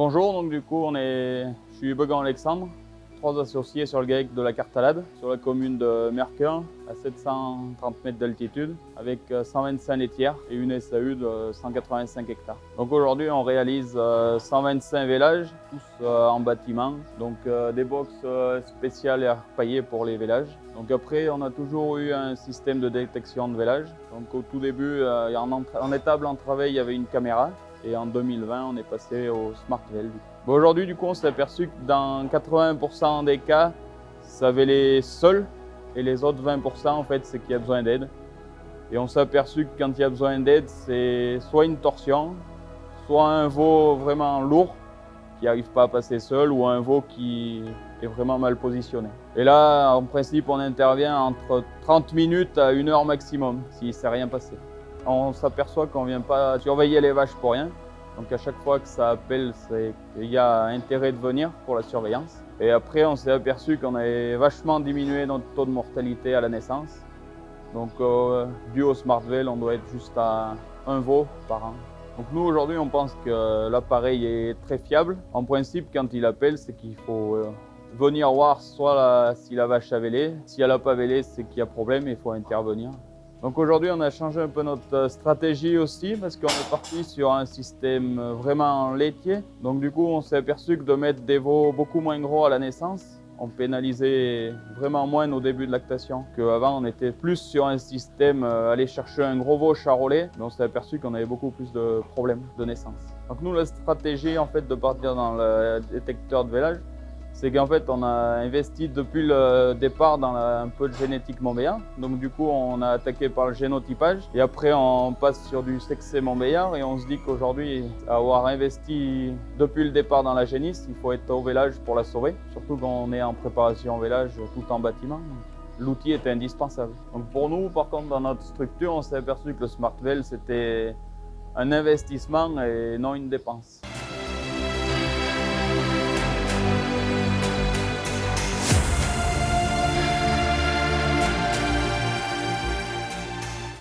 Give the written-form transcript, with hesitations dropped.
Bonjour, donc du coup je suis Began Alexandre, 3 associés sur le GAEC de la Cartalade, sur la commune de Mercœur, à 730 mètres d'altitude, avec 125 laitières et une SAU de 185 hectares. Donc aujourd'hui on réalise 125 vélages, tous en bâtiment, donc des box spéciales et repaillées pour les vélages. Donc après on a toujours eu un système de détection de vélage. Donc au tout début, en étable en travail, il y avait une caméra. Et en 2020, on est passé au SmartVel. Bon, aujourd'hui, du coup, on s'est aperçu que dans 80% des cas, ça vélait seul. Et les autres 20%, en fait, c'est qu'il y a besoin d'aide. Et on s'est aperçu que quand il y a besoin d'aide, c'est soit une torsion, soit un veau vraiment lourd qui n'arrive pas à passer seul, ou un veau qui est vraiment mal positionné. Et là, en principe, on intervient entre 30 minutes à 1 heure maximum, s'il ne s'est rien passé. On s'aperçoit qu'on ne vient pas surveiller les vaches pour rien. Donc à chaque fois que ça appelle, c'est qu'il y a intérêt de venir pour la surveillance. Et après, on s'est aperçu qu'on avait vachement diminué notre taux de mortalité à la naissance. Donc dû au SmartVel, on doit être juste à 1 veau par an. Donc nous, aujourd'hui, on pense que l'appareil est très fiable. En principe, quand il appelle, c'est qu'il faut venir voir soit si la vache a vélé. Si elle n'a pas vélé, c'est qu'il y a problème et il faut intervenir. Donc aujourd'hui, on a changé un peu notre stratégie aussi parce qu'on est parti sur un système vraiment laitier. Donc du coup, on s'est aperçu que de mettre des veaux beaucoup moins gros à la naissance, on pénalisait vraiment moins au début de lactation. Qu'avant, on était plus sur un système aller chercher un gros veau charolais, mais on s'est aperçu qu'on avait beaucoup plus de problèmes de naissance. Donc nous, la stratégie en fait de partir dans le détecteur de vélage, c'est qu'en fait, on a investi depuis le départ dans un peu de génétique Montbéliard. Donc du coup, on a attaqué par le génotypage et après, on passe sur du sexé Montbéliard et on se dit qu'aujourd'hui, avoir investi depuis le départ dans la génisse, il faut être au vélage pour la sauver. Surtout quand on est en préparation au vélage tout en bâtiment. L'outil est indispensable. Donc pour nous, par contre, dans notre structure, on s'est aperçu que le SmartVel, c'était un investissement et non une dépense.